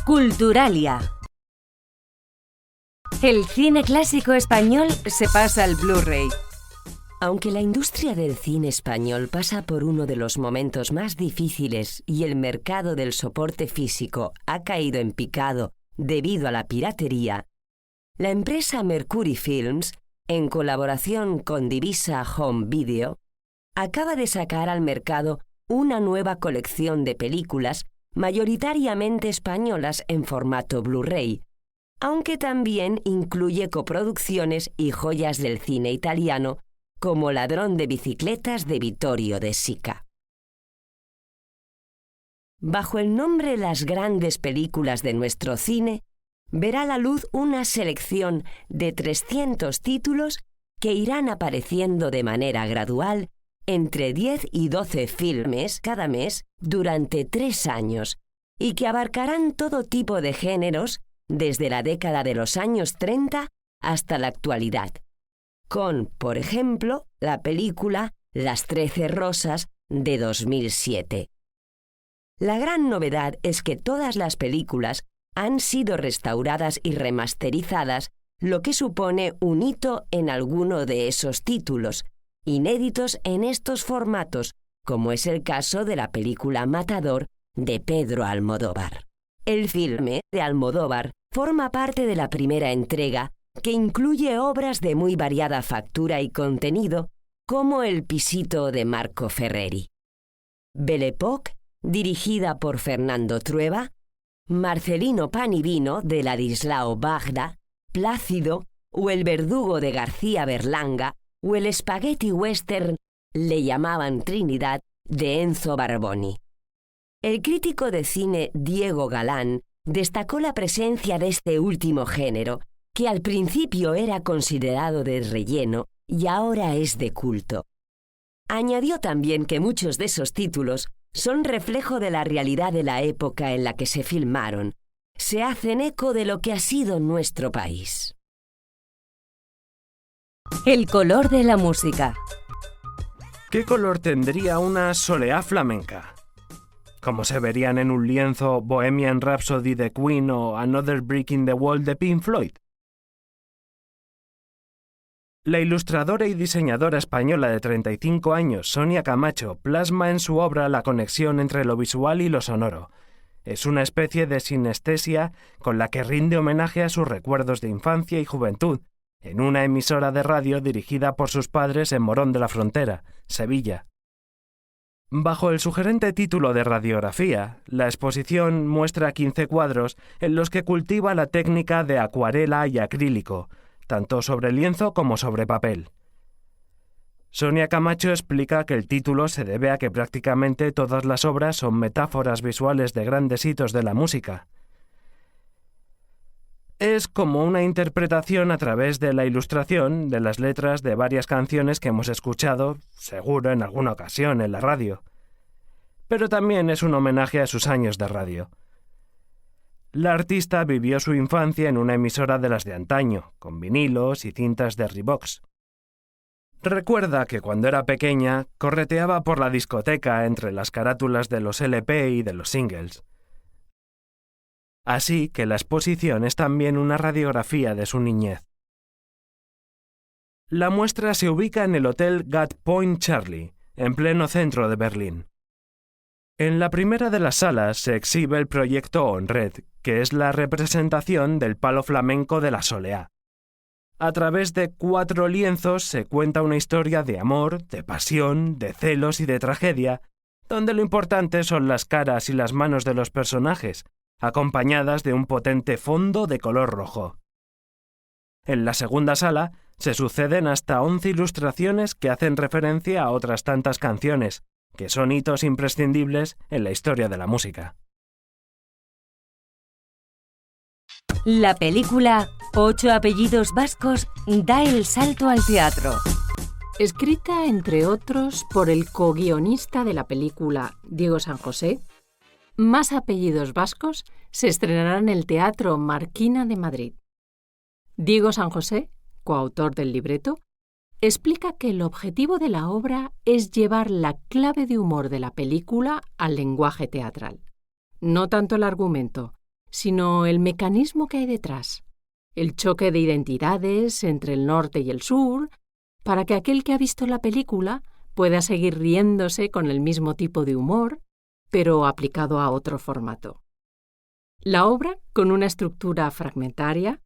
Culturalia. El cine clásico español se pasa al Blu-ray. Aunque la industria del cine español pasa por uno de los momentos más difíciles y el mercado del soporte físico ha caído en picado debido a la piratería, la empresa Mercury Films, en colaboración con Divisa Home Video, acaba de sacar al mercado una nueva colección de películas mayoritariamente españolas en formato Blu-ray, aunque también incluye coproducciones y joyas del cine italiano como Ladrón de bicicletas de Vittorio De Sica. Bajo el nombre Las grandes películas de nuestro cine, verá la luz una selección de 300 títulos que irán apareciendo de manera gradual entre 10 y 12 filmes cada mes durante 3 años y que abarcarán todo tipo de géneros desde la década de los años 30 hasta la actualidad, con, por ejemplo, la película Las 13 Rosas de 2007. La gran novedad es que todas las películas han sido restauradas y remasterizadas, lo que supone un hito en alguno de esos títulos, inéditos en estos formatos, como es el caso de la película Matador de Pedro Almodóvar. El filme de Almodóvar forma parte de la primera entrega, que incluye obras de muy variada factura y contenido, como El pisito de Marco Ferreri. Belle Époque, dirigida por Fernando Trueba, Marcelino Pan y Vino de Ladislao Bajda, Plácido, o El verdugo de García Berlanga, o el spaghetti western Le llamaban Trinidad de Enzo Barboni. El crítico de cine Diego Galán destacó la presencia de este último género, que al principio era considerado de relleno y ahora es de culto. Añadió también que muchos de esos títulos son reflejo de la realidad de la época en la que se filmaron. Se hacen eco de lo que ha sido nuestro país. El color de la música. ¿Qué color tendría una soleá flamenca? ¿Cómo se verían en un lienzo Bohemian Rhapsody de Queen o Another Brick in the Wall de Pink Floyd? La ilustradora y diseñadora española de 35 años, Sonia Camacho, plasma en su obra la conexión entre lo visual y lo sonoro. Es una especie de sinestesia con la que rinde homenaje a sus recuerdos de infancia y juventud, en una emisora de radio dirigida por sus padres en Morón de la Frontera, Sevilla. Bajo el sugerente título de Radiografía, la exposición muestra 15 cuadros en los que cultiva la técnica de acuarela y acrílico, tanto sobre lienzo como sobre papel. Sonia Camacho explica que el título se debe a que prácticamente todas las obras son metáforas visuales de grandes hitos de la música. Es como una interpretación a través de la ilustración de las letras de varias canciones que hemos escuchado, seguro en alguna ocasión en la radio. Pero también es un homenaje a sus años de radio. La artista vivió su infancia en una emisora de las de antaño, con vinilos y cintas de Reeboks. Recuerda que cuando era pequeña correteaba por la discoteca entre las carátulas de los LP y de los singles. Así que la exposición es también una radiografía de su niñez. La muestra se ubica en el Hotel Gat Point Charlie, en pleno centro de Berlín. En la primera de las salas se exhibe el proyecto On Red, que es la representación del palo flamenco de la soleá. A través de 4 lienzos se cuenta una historia de amor, de pasión, de celos y de tragedia, donde lo importante son las caras y las manos de los personajes, acompañadas de un potente fondo de color rojo. En la segunda sala se suceden hasta 11 ilustraciones que hacen referencia a otras tantas canciones, que son hitos imprescindibles en la historia de la música. La película 8 apellidos vascos da el salto al teatro. Escrita, entre otros, por el co-guionista de la película, Diego San José, Más apellidos vascos se estrenará en el Teatro Marquina de Madrid. Diego San José, coautor del libreto, explica que el objetivo de la obra es llevar la clave de humor de la película al lenguaje teatral. No tanto el argumento, sino el mecanismo que hay detrás, el choque de identidades entre el norte y el sur, para que aquel que ha visto la película pueda seguir riéndose con el mismo tipo de humor, pero aplicado a otro formato. La obra, con una estructura fragmentaria,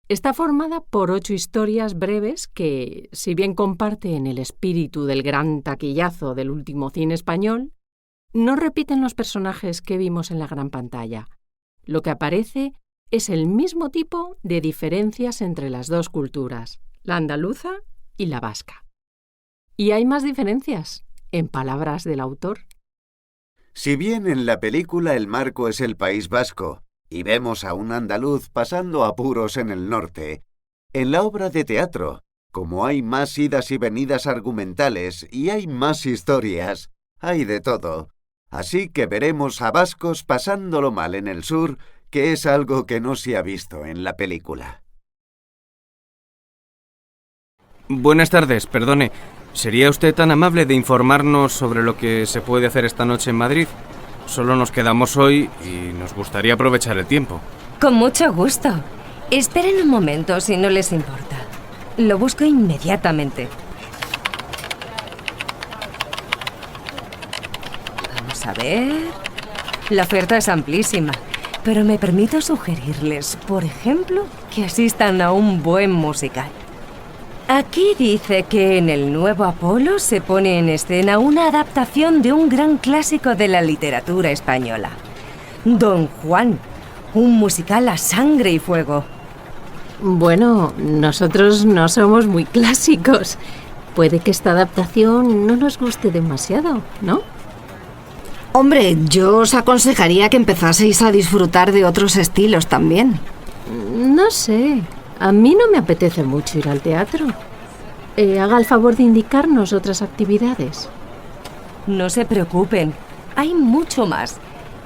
está formada por 8 historias breves que, si bien comparten el espíritu del gran taquillazo del último cine español, no repiten los personajes que vimos en la gran pantalla. Lo que aparece es el mismo tipo de diferencias entre las dos culturas, la andaluza y la vasca. Y hay más diferencias, en palabras del autor. Si bien en la película el marco es el País Vasco y vemos a un andaluz pasando apuros en el norte, en la obra de teatro, como hay más idas y venidas argumentales y hay más historias, hay de todo. Así que veremos a vascos pasándolo mal en el sur, que es algo que no se ha visto en la película. Buenas tardes, perdone. ¿Sería usted tan amable de informarnos sobre lo que se puede hacer esta noche en Madrid? Solo nos quedamos hoy y nos gustaría aprovechar el tiempo. Con mucho gusto. Esperen un momento, si no les importa. Lo busco inmediatamente. Vamos a ver. La oferta es amplísima, pero me permito sugerirles, por ejemplo, que asistan a un buen musical. Aquí dice que en el nuevo Apolo se pone en escena una adaptación de un gran clásico de la literatura española, Don Juan, un musical a sangre y fuego. Bueno, nosotros no somos muy clásicos. Puede que esta adaptación no nos guste demasiado, ¿no? Hombre, yo os aconsejaría que empezaseis a disfrutar de otros estilos también. No sé, a mí no me apetece mucho ir al teatro. Haga el favor de indicarnos otras actividades. No se preocupen, hay mucho más.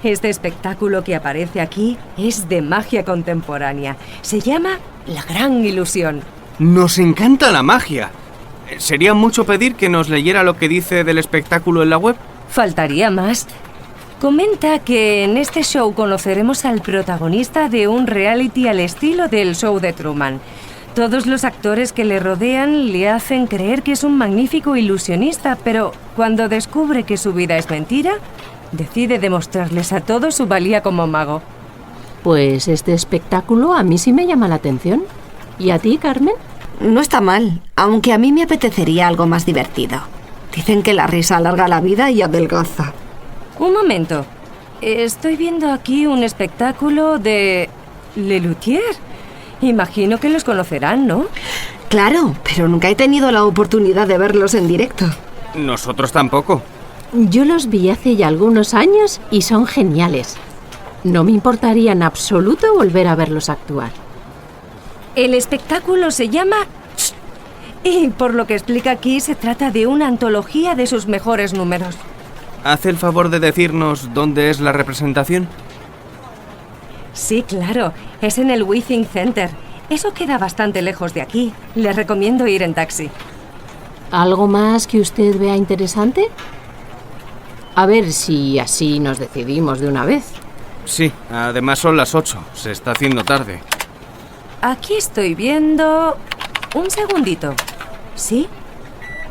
Este espectáculo que aparece aquí es de magia contemporánea. Se llama La Gran Ilusión. ¡Nos encanta la magia! ¿Sería mucho pedir que nos leyera lo que dice del espectáculo en la web? Faltaría más. Comenta que en este show conoceremos al protagonista de un reality al estilo del show de Truman. Todos los actores que le rodean le hacen creer que es un magnífico ilusionista, pero cuando descubre que su vida es mentira, decide demostrarles a todos su valía como mago. Pues este espectáculo a mí sí me llama la atención. ¿Y a ti, Carmen? No está mal, aunque a mí me apetecería algo más divertido. Dicen que la risa alarga la vida y adelgaza. Un momento. Estoy viendo aquí un espectáculo de Lelutier. Imagino que los conocerán, ¿no? Claro, pero nunca he tenido la oportunidad de verlos en directo. Nosotros tampoco. Yo los vi hace ya algunos años y son geniales. No me importaría en absoluto volver a verlos actuar. El espectáculo se llama... Y por lo que explica aquí, se trata de una antología de sus mejores números. ¿Hace el favor de decirnos dónde es la representación? Sí, claro. Es en el Withing Center. Eso queda bastante lejos de aquí. Les recomiendo ir en taxi. ¿Algo más que usted vea interesante? A ver si así nos decidimos de una vez. Sí, además son las 8. Se está haciendo tarde. Aquí estoy viendo... Un segundito. ¿Sí?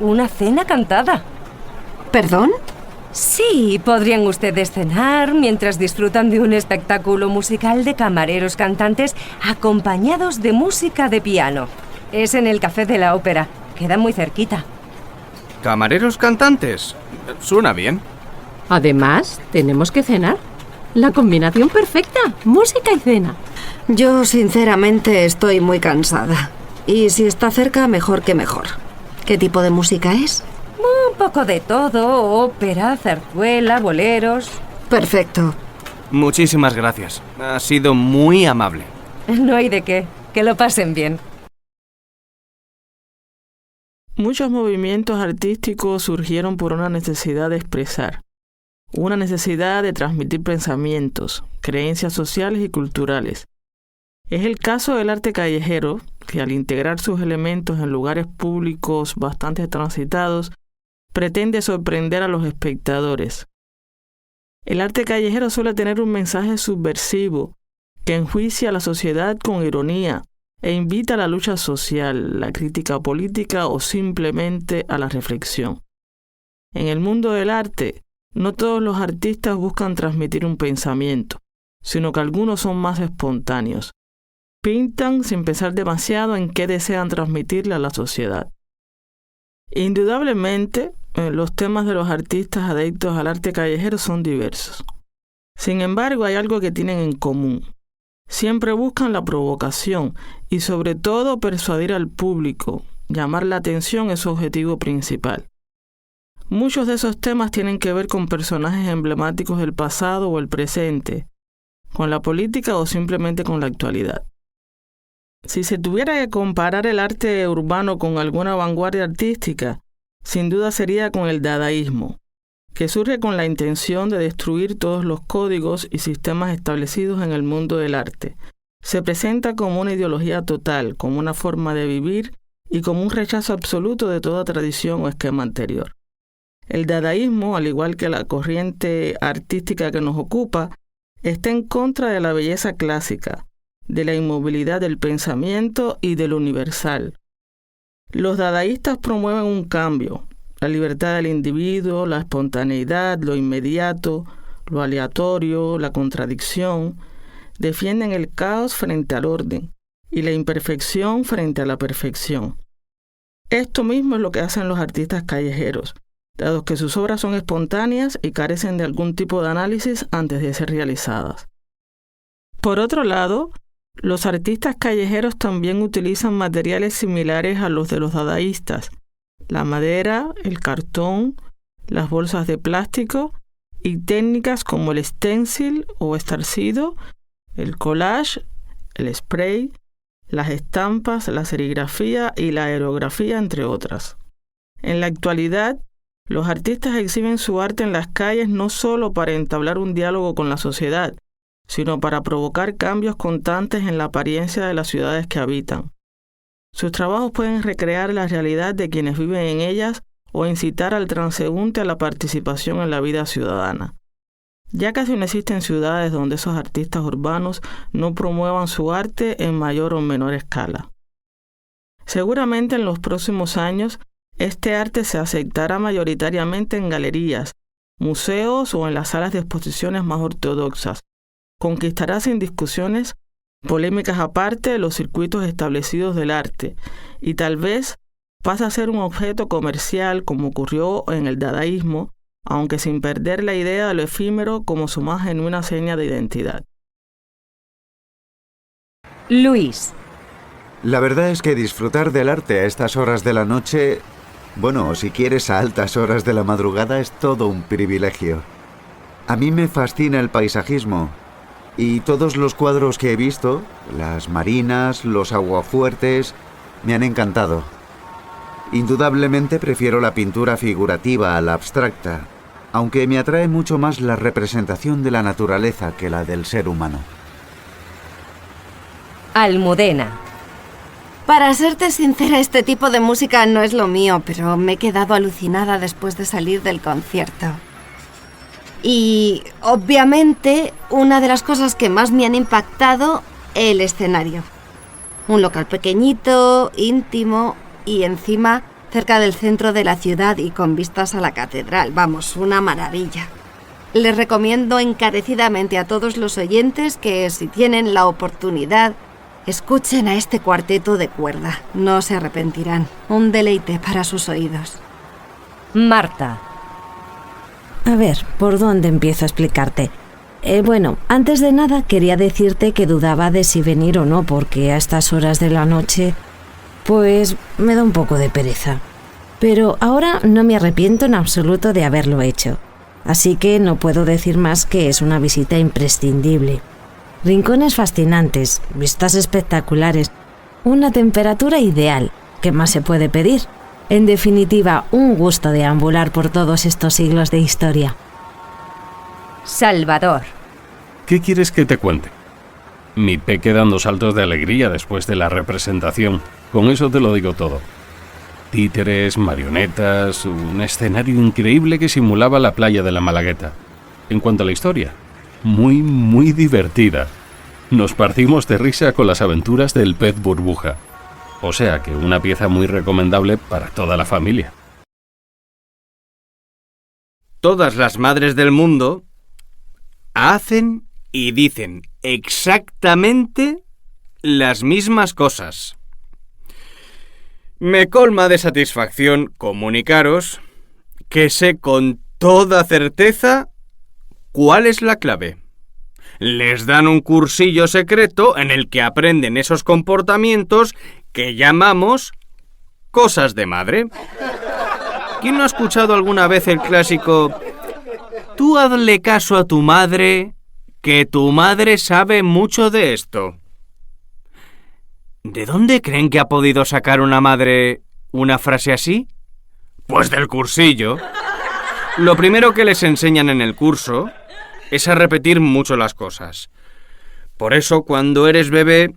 Una cena cantada. ¿Perdón? Sí, podrían ustedes cenar mientras disfrutan de un espectáculo musical de camareros cantantes acompañados de música de piano. Es en el Café de la Ópera. Queda muy cerquita. ¿Camareros cantantes? Suena bien. Además, tenemos que cenar. La combinación perfecta, música y cena. Yo, sinceramente, estoy muy cansada. Y si está cerca, mejor que mejor. ¿Qué tipo de música es? Un poco de todo, ópera, zarzuela, boleros. Perfecto. Muchísimas gracias. Ha sido muy amable. No hay de qué. Que lo pasen bien. Muchos movimientos artísticos surgieron por una necesidad de expresar, una necesidad de transmitir pensamientos, creencias sociales y culturales. Es el caso del arte callejero, que al integrar sus elementos en lugares públicos bastante transitados, pretende sorprender a los espectadores. El arte callejero suele tener un mensaje subversivo que enjuicia a la sociedad con ironía e invita a la lucha social, la crítica política o simplemente a la reflexión. En el mundo del arte, no todos los artistas buscan transmitir un pensamiento, sino que algunos son más espontáneos. Pintan sin pensar demasiado en qué desean transmitirle a la sociedad. Indudablemente, los temas de los artistas adictos al arte callejero son diversos. Sin embargo, hay algo que tienen en común. Siempre buscan la provocación y sobre todo persuadir al público. Llamar la atención es su objetivo principal. Muchos de esos temas tienen que ver con personajes emblemáticos del pasado o el presente, con la política o simplemente con la actualidad. Si se tuviera que comparar el arte urbano con alguna vanguardia artística, sin duda sería con el dadaísmo, que surge con la intención de destruir todos los códigos y sistemas establecidos en el mundo del arte. Se presenta como una ideología total, como una forma de vivir y como un rechazo absoluto de toda tradición o esquema anterior. El dadaísmo, al igual que la corriente artística que nos ocupa, está en contra de la belleza clásica, de la inmovilidad del pensamiento y de lo universal. Los dadaístas promueven un cambio, la libertad del individuo, la espontaneidad, lo inmediato, lo aleatorio, la contradicción. Defienden el caos frente al orden y la imperfección frente a la perfección. Esto mismo es lo que hacen los artistas callejeros, dado que sus obras son espontáneas y carecen de algún tipo de análisis antes de ser realizadas. Por otro lado, los artistas callejeros también utilizan materiales similares a los de los dadaístas: la madera, el cartón, las bolsas de plástico y técnicas como el stencil o estarcido, el collage, el spray, las estampas, la serigrafía y la aerografía, entre otras. En la actualidad, los artistas exhiben su arte en las calles no solo para entablar un diálogo con la sociedad, sino para provocar cambios constantes en la apariencia de las ciudades que habitan. Sus trabajos pueden recrear la realidad de quienes viven en ellas o incitar al transeúnte a la participación en la vida ciudadana. Ya casi no existen ciudades donde esos artistas urbanos no promuevan su arte en mayor o menor escala. Seguramente en los próximos años, este arte se aceptará mayoritariamente en galerías, museos o en las salas de exposiciones más ortodoxas. Conquistará sin discusiones, polémicas aparte, los circuitos establecidos del arte y tal vez pasa a ser un objeto comercial como ocurrió en el dadaísmo, aunque sin perder la idea de lo efímero como su más genuina seña de identidad. Luis. La verdad es que disfrutar del arte a estas horas de la noche, bueno, si quieres a altas horas de la madrugada, es todo un privilegio. A mí me fascina el paisajismo y todos los cuadros que he visto, las marinas, los aguafuertes, me han encantado. Indudablemente prefiero la pintura figurativa a la abstracta, aunque me atrae mucho más la representación de la naturaleza que la del ser humano. Almudena. Para serte sincera, este tipo de música no es lo mío, pero me he quedado alucinada después de salir del concierto. Y, obviamente, una de las cosas que más me han impactado, el escenario. Un local pequeñito, íntimo y encima cerca del centro de la ciudad y con vistas a la catedral. Vamos, una maravilla. Les recomiendo encarecidamente a todos los oyentes que, si tienen la oportunidad, escuchen a este cuarteto de cuerda. No se arrepentirán. Un deleite para sus oídos. Marta. A ver, ¿por dónde empiezo a explicarte? Bueno, antes de nada quería decirte que dudaba de si venir o no, porque a estas horas de la noche, pues me da un poco de pereza. Pero ahora no me arrepiento en absoluto de haberlo hecho. Así que no puedo decir más que es una visita imprescindible. Rincones fascinantes, vistas espectaculares, una temperatura ideal. ¿Qué más se puede pedir? En definitiva, un gusto deambular por todos estos siglos de historia. Salvador. ¿Qué quieres que te cuente? Mi peque dando saltos de alegría después de la representación. Con eso te lo digo todo. Títeres, marionetas, un escenario increíble que simulaba la playa de la Malagueta. En cuanto a la historia, muy divertida. Nos partimos de risa con las aventuras del pez burbuja. O sea que una pieza muy recomendable para toda la familia. Todas las madres del mundo hacen y dicen exactamente las mismas cosas. Me colma de satisfacción comunicaros que sé con toda certeza cuál es la clave. Les dan un cursillo secreto en el que aprenden esos comportamientos que llamamos cosas de madre. ¿Quién no ha escuchado alguna vez el clásico "Tú hazle caso a tu madre, que tu madre sabe mucho de esto"? ¿De dónde creen que ha podido sacar una madre una frase así? Pues del cursillo. Lo primero que les enseñan en el curso es a repetir mucho las cosas. Por eso, cuando eres bebé,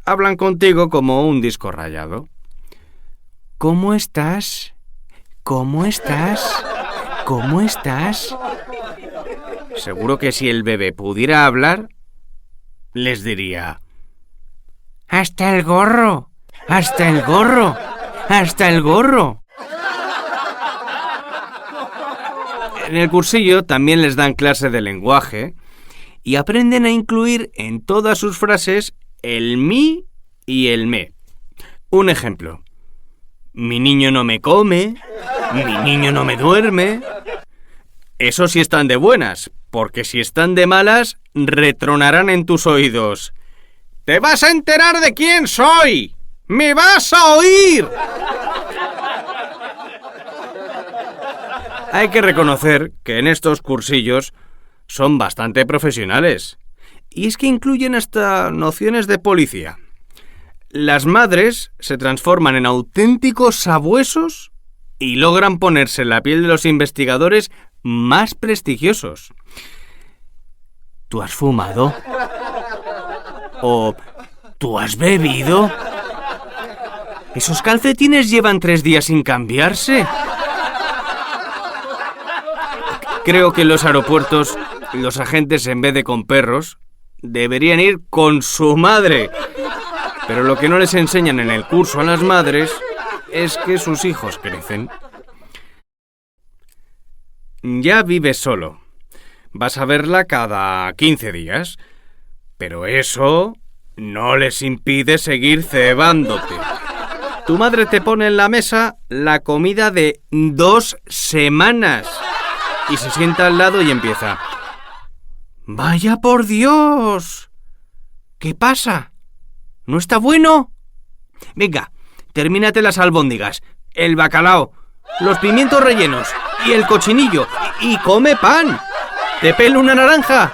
hablan contigo como un disco rayado. ¿Cómo estás? ¿Cómo estás? ¿Cómo estás? Seguro que si el bebé pudiera hablar, les diría: ¡hasta el gorro! ¡Hasta el gorro! ¡Hasta el gorro! En el cursillo también les dan clase de lenguaje y aprenden a incluir en todas sus frases el mi y el me. Un ejemplo: mi niño no me come, mi niño no me duerme. Eso sí están de buenas, porque si están de malas, retronarán en tus oídos: ¡te vas a enterar de quién soy! ¡Me vas a oír! Hay que reconocer que en estos cursillos son bastante profesionales. Y es que incluyen hasta nociones de policía. Las madres se transforman en auténticos sabuesos y logran ponerse en la piel de los investigadores más prestigiosos. ¿Tú has fumado? ¿O tú has bebido? ¿Esos calcetines llevan 3 días sin cambiarse? Creo que en los aeropuertos los agentes, en vez de con perros, deberían ir con su madre. Pero lo que no les enseñan en el curso a las madres es que sus hijos crecen. Ya vives solo. Vas a verla cada 15 días. Pero eso no les impide seguir cebándote. Tu madre te pone en la mesa la comida de 2 semanas. Y se sienta al lado y empieza: ¡vaya por Dios! ¿Qué pasa? ¿No está bueno? Venga, termínate las albóndigas, el bacalao, los pimientos rellenos y el cochinillo. Y come pan. ¿Te pelo una naranja?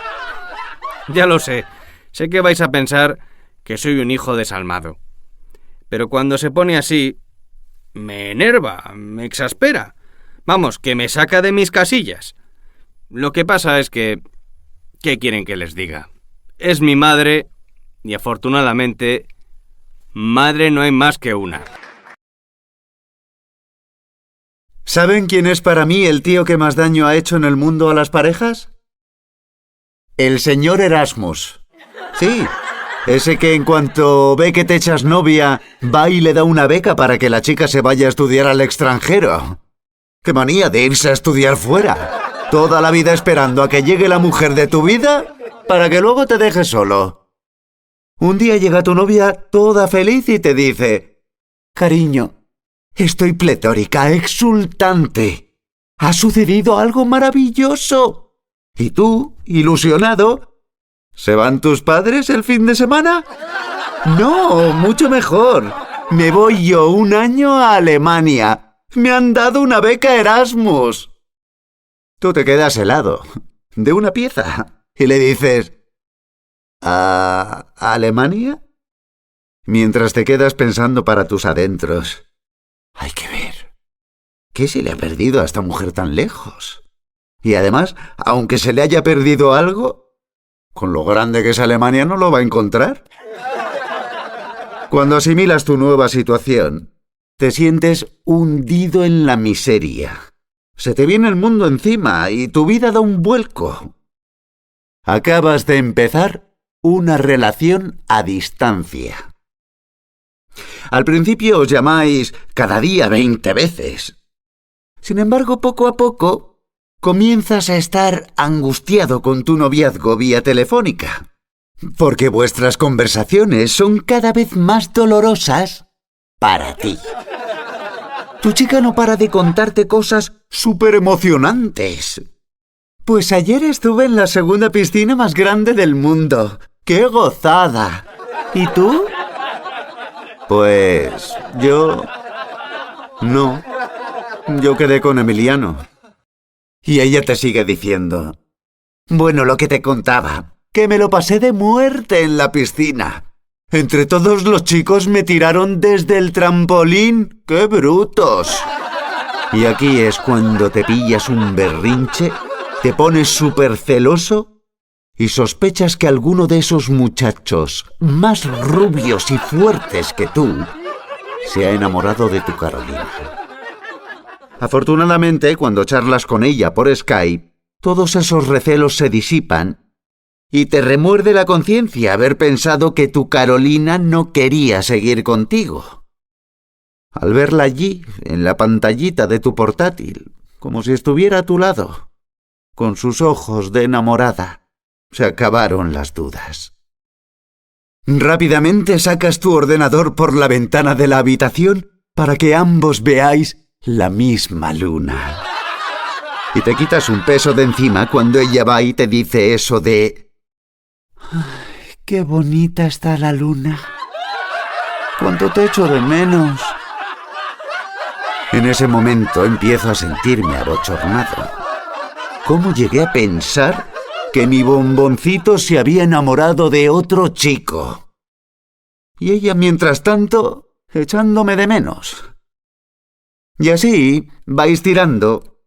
Ya lo sé. Sé que vais a pensar que soy un hijo desalmado. Pero cuando se pone así, me enerva, me exaspera. Vamos, que me saca de mis casillas. Lo que pasa es que... ¿qué quieren que les diga? Es mi madre y afortunadamente, madre no hay más que una. ¿Saben quién es para mí el tío que más daño ha hecho en el mundo a las parejas? El señor Erasmus. Sí, ese que en cuanto ve que te echas novia, va y le da una beca para que la chica se vaya a estudiar al extranjero. ¡Qué manía de irse a estudiar fuera! Toda la vida esperando a que llegue la mujer de tu vida para que luego te deje solo. Un día llega tu novia toda feliz y te dice: cariño, estoy pletórica, exultante. Ha sucedido algo maravilloso. Y tú, ilusionado, ¿se van tus padres el fin de semana? No, mucho mejor. Me voy yo 1 año a Alemania. ¡Me han dado una beca Erasmus! Tú te quedas helado, de una pieza, y le dices: ¿a Alemania? Mientras te quedas pensando para tus adentros: hay que ver, ¿qué se le ha perdido a esta mujer tan lejos? Y además, aunque se le haya perdido algo, con lo grande que es Alemania no lo va a encontrar. Cuando asimilas tu nueva situación, te sientes hundido en la miseria. Se te viene el mundo encima y tu vida da un vuelco. Acabas de empezar una relación a distancia. Al principio os llamáis cada día 20 veces. Sin embargo, poco a poco, comienzas a estar angustiado con tu noviazgo vía telefónica, porque vuestras conversaciones son cada vez más dolorosas para ti. Tu chica no para de contarte cosas súper emocionantes. Pues ayer estuve en la segunda piscina más grande del mundo. ¡Qué gozada! ¿Y tú? Pues yo... no. Yo quedé con Emiliano. Y ella te sigue diciendo... bueno, lo que te contaba, que me lo pasé de muerte en la piscina. Entre todos los chicos me tiraron desde el trampolín. ¡Qué brutos! Y aquí es cuando te pillas un berrinche, te pones súper celoso y sospechas que alguno de esos muchachos más rubios y fuertes que tú se ha enamorado de tu Carolina. Afortunadamente, cuando charlas con ella por Skype, todos esos recelos se disipan y te remuerde la conciencia haber pensado que tu Carolina no quería seguir contigo. Al verla allí, en la pantallita de tu portátil, como si estuviera a tu lado, con sus ojos de enamorada, se acabaron las dudas. Rápidamente sacas tu ordenador por la ventana de la habitación para que ambos veáis la misma luna. Y te quitas un peso de encima cuando ella va y te dice eso de... ¡ay, qué bonita está la luna! ¡Cuánto te echo de menos! En ese momento empiezo a sentirme abochornado. ¿Cómo llegué a pensar que mi bomboncito se había enamorado de otro chico? Y ella, mientras tanto, echándome de menos. Y así vais tirando,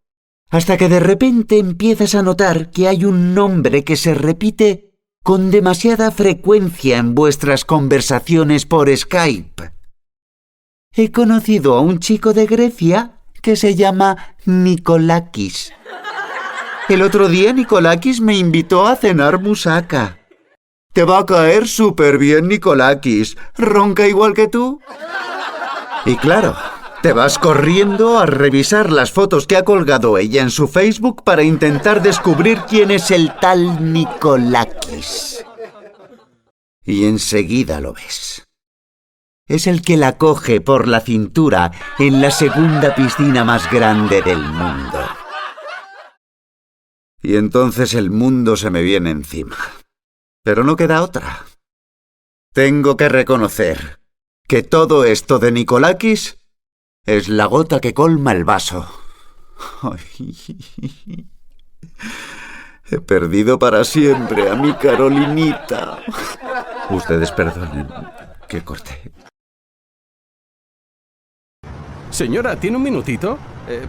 hasta que de repente empiezas a notar que hay un nombre que se repite con demasiada frecuencia en vuestras conversaciones por Skype. He conocido a un chico de Grecia que se llama Nikolakis. El otro día Nikolakis me invitó a cenar moussaka. Te va a caer súper bien, Nikolakis. ¿Ronca igual que tú? Y claro, te vas corriendo a revisar las fotos que ha colgado ella en su Facebook para intentar descubrir quién es el tal Nikolakis. Y enseguida lo ves. Es el que la coge por la cintura en la segunda piscina más grande del mundo. Y entonces el mundo se me viene encima. Pero no queda otra. Tengo que reconocer que todo esto de Nikolakis es la gota que colma el vaso. Ay, he perdido para siempre a mi Carolinita. Ustedes perdonen que corté. Señora, ¿tiene un minutito?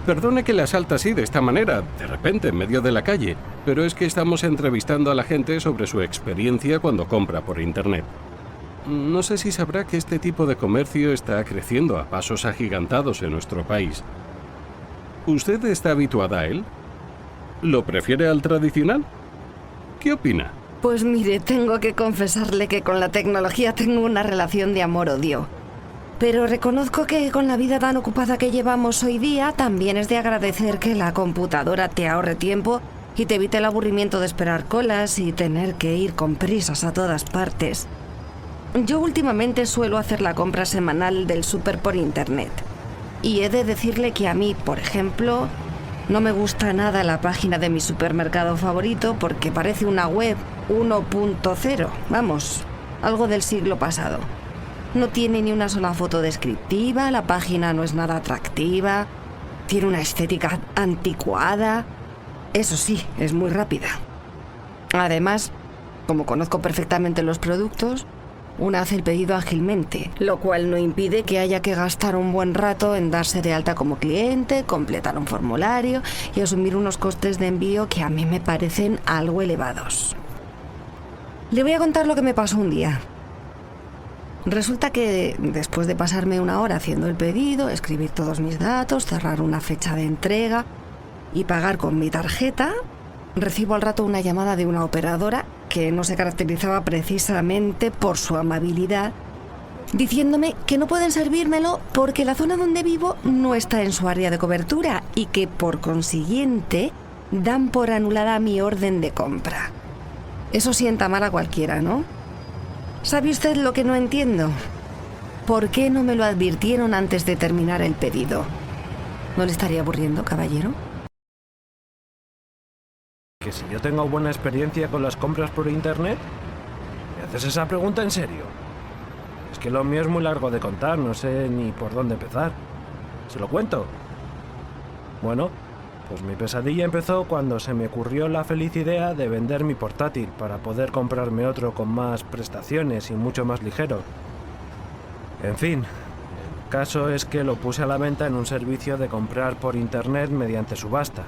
Perdone que le asalte así, de esta manera, de repente, en medio de la calle, pero es que estamos entrevistando a la gente sobre su experiencia cuando compra por Internet. No sé si sabrá que este tipo de comercio está creciendo a pasos agigantados en nuestro país. ¿Usted está habituada a él? ¿Lo prefiere al tradicional? ¿Qué opina? Pues mire, tengo que confesarle que con la tecnología tengo una relación de amor-odio. Pero reconozco que con la vida tan ocupada que llevamos hoy día, también es de agradecer que la computadora te ahorre tiempo y te evite el aburrimiento de esperar colas y tener que ir con prisas a todas partes. Yo últimamente suelo hacer la compra semanal del súper por Internet. Y he de decirle que a mí, por ejemplo, no me gusta nada la página de mi supermercado favorito porque parece una web 1.0, vamos, algo del siglo pasado. No tiene ni una sola foto descriptiva, la página no es nada atractiva, tiene una estética anticuada. Eso sí, es muy rápida. Además, como conozco perfectamente los productos, una hace el pedido ágilmente, lo cual no impide que haya que gastar un buen rato en darse de alta como cliente, completar un formulario y asumir unos costes de envío que a mí me parecen algo elevados. Le voy a contar lo que me pasó un día. Resulta que después de pasarme una hora haciendo el pedido, escribir todos mis datos, cerrar una fecha de entrega y pagar con mi tarjeta, recibo al rato una llamada de una operadora que no se caracterizaba precisamente por su amabilidad, diciéndome que no pueden servírmelo porque la zona donde vivo no está en su área de cobertura y que, por consiguiente, dan por anulada mi orden de compra. Eso sienta mal a cualquiera, ¿no? ¿Sabe usted lo que no entiendo? ¿Por qué no me lo advirtieron antes de terminar el pedido? ¿No le estaría aburriendo, caballero? ¿Que si yo tengo buena experiencia con las compras por internet? ¿Me haces esa pregunta en serio? Es que lo mío es muy largo de contar, no sé ni por dónde empezar. ¿Se lo cuento? Bueno, pues mi pesadilla empezó cuando se me ocurrió la feliz idea de vender mi portátil para poder comprarme otro con más prestaciones y mucho más ligero. En fin, el caso es que lo puse a la venta en un servicio de comprar por internet mediante subasta.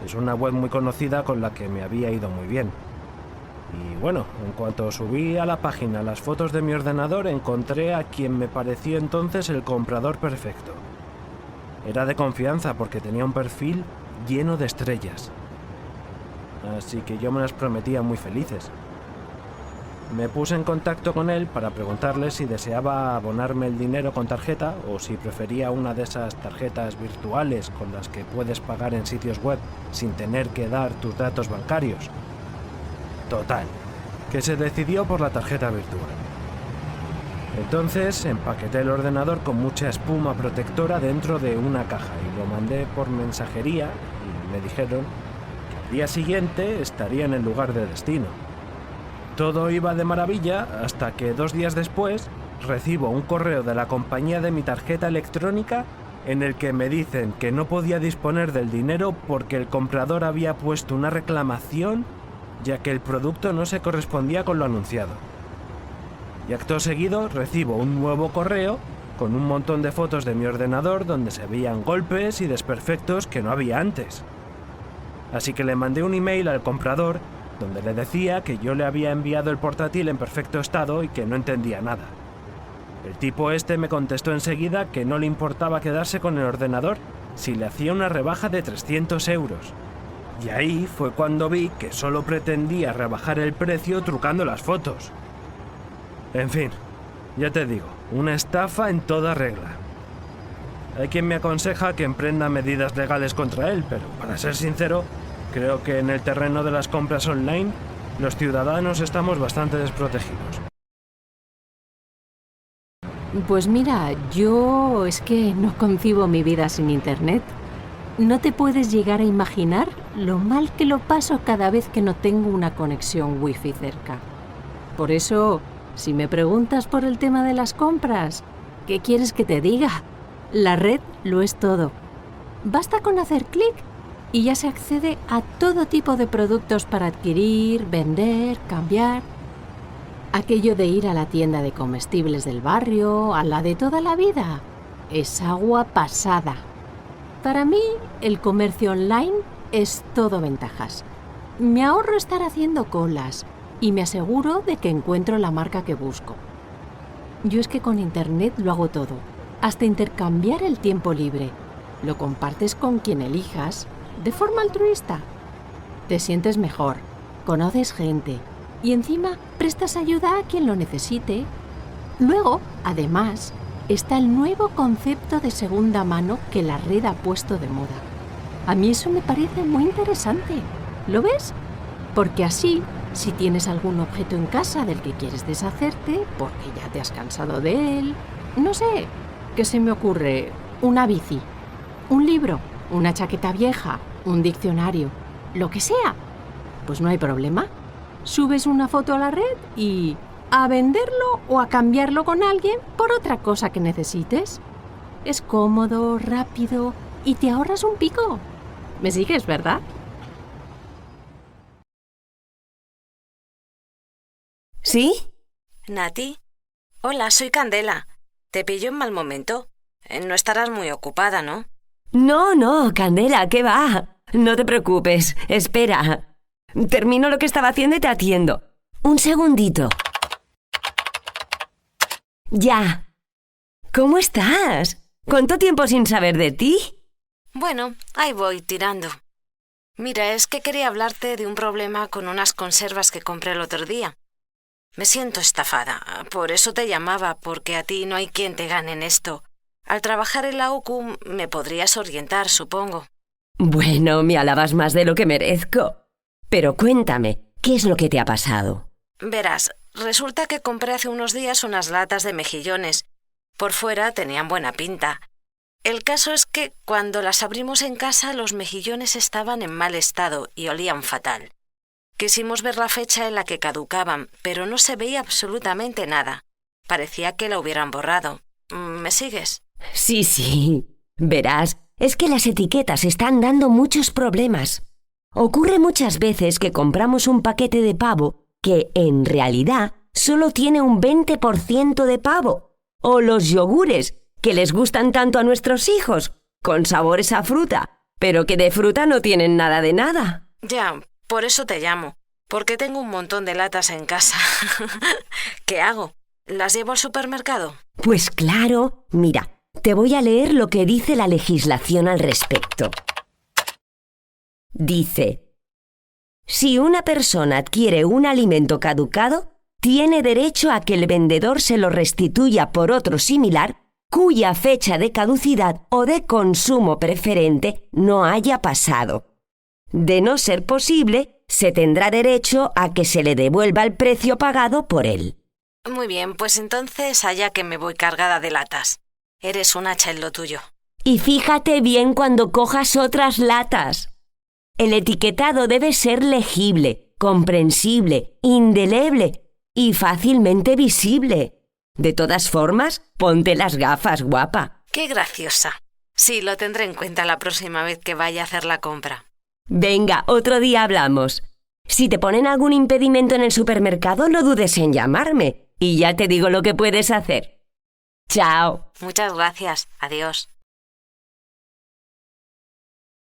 Es una web muy conocida con la que me había ido muy bien. Y bueno, en cuanto subí a la página las fotos de mi ordenador, encontré a quien me pareció entonces el comprador perfecto. Era de confianza porque tenía un perfil lleno de estrellas. Así que yo me las prometía muy felices. Me puse en contacto con él para preguntarle si deseaba abonarme el dinero con tarjeta o si prefería una de esas tarjetas virtuales con las que puedes pagar en sitios web sin tener que dar tus datos bancarios. Total, que se decidió por la tarjeta virtual. Entonces empaqueté el ordenador con mucha espuma protectora dentro de una caja y lo mandé por mensajería y me dijeron que al día siguiente estaría en el lugar de destino. Todo iba de maravilla hasta que 2 días después recibo un correo de la compañía de mi tarjeta electrónica en el que me dicen que no podía disponer del dinero porque el comprador había puesto una reclamación ya que el producto no se correspondía con lo anunciado. Y acto seguido recibo un nuevo correo con un montón de fotos de mi ordenador donde se veían golpes y desperfectos que no había antes. Así que le mandé un email al comprador donde le decía que yo le había enviado el portátil en perfecto estado y que no entendía nada. El tipo este me contestó enseguida que no le importaba quedarse con el ordenador si le hacía una rebaja de 300 euros. Y ahí fue cuando vi que solo pretendía rebajar el precio trucando las fotos. En fin, ya te digo, una estafa en toda regla. Hay quien me aconseja que emprenda medidas legales contra él, pero para ser sincero, creo que en el terreno de las compras online, los ciudadanos estamos bastante desprotegidos. Pues mira, yo es que no concibo mi vida sin internet. No te puedes llegar a imaginar lo mal que lo paso cada vez que no tengo una conexión wifi cerca. Por eso, si me preguntas por el tema de las compras, ¿qué quieres que te diga? La red lo es todo. Basta con hacer clic y ya se accede a todo tipo de productos para adquirir, vender, cambiar. Aquello de ir a la tienda de comestibles del barrio, a la de toda la vida, es agua pasada. Para mí, el comercio online es todo ventajas. Me ahorro estar haciendo colas y me aseguro de que encuentro la marca que busco. Yo es que con internet lo hago todo, hasta intercambiar el tiempo libre. Lo compartes con quien elijas, de forma altruista. Te sientes mejor, conoces gente y encima prestas ayuda a quien lo necesite. Luego, además, está el nuevo concepto de segunda mano que la red ha puesto de moda. A mí eso me parece muy interesante. ¿Lo ves? Porque así, si tienes algún objeto en casa del que quieres deshacerte, porque ya te has cansado de él, no sé, ¿qué se me ocurre? Una bici, un libro, una chaqueta vieja, un diccionario, lo que sea, pues no hay problema. Subes una foto a la red y a venderlo o a cambiarlo con alguien por otra cosa que necesites. Es cómodo, rápido y te ahorras un pico. ¿Me sigues, verdad? ¿Sí? Nati, hola, soy Candela. Te pillo en mal momento. No estarás muy ocupada, ¿no? No, Candela, ¿qué va? No te preocupes, espera. Termino lo que estaba haciendo y te atiendo. Un segundito. Ya. ¿Cómo estás? ¿Cuánto tiempo sin saber de ti? Bueno, ahí voy tirando. Mira, es que quería hablarte de un problema con unas conservas que compré el otro día. Me siento estafada, por eso te llamaba, porque a ti no hay quien te gane en esto. Al trabajar en la OCU me podrías orientar, supongo. Bueno, me alabas más de lo que merezco. Pero cuéntame, ¿qué es lo que te ha pasado? Verás, resulta que compré hace unos días unas latas de mejillones. Por fuera tenían buena pinta. El caso es que cuando las abrimos en casa los mejillones estaban en mal estado y olían fatal. Quisimos ver la fecha en la que caducaban, pero no se veía absolutamente nada. Parecía que la hubieran borrado. ¿Me sigues? Sí. Verás, es que las etiquetas están dando muchos problemas. Ocurre muchas veces que compramos un paquete de pavo que, en realidad, solo tiene un 20% de pavo. O los yogures, que les gustan tanto a nuestros hijos, con sabores a fruta, pero que de fruta no tienen nada de nada. Ya, por eso te llamo, porque tengo un montón de latas en casa. ¿Qué hago? ¿Las llevo al supermercado? Pues claro, mira, te voy a leer lo que dice la legislación al respecto. Dice: si una persona adquiere un alimento caducado, tiene derecho a que el vendedor se lo restituya por otro similar cuya fecha de caducidad o de consumo preferente no haya pasado. De no ser posible, se tendrá derecho a que se le devuelva el precio pagado por él. Muy bien, pues entonces allá que me voy cargada de latas. Eres un hacha en lo tuyo. Y fíjate bien cuando cojas otras latas. El etiquetado debe ser legible, comprensible, indeleble y fácilmente visible. De todas formas, ponte las gafas, guapa. ¡Qué graciosa! Sí, lo tendré en cuenta la próxima vez que vaya a hacer la compra. Venga, otro día hablamos. Si te ponen algún impedimento en el supermercado, no dudes en llamarme y ya te digo lo que puedes hacer. ¡Chao! Muchas gracias. Adiós.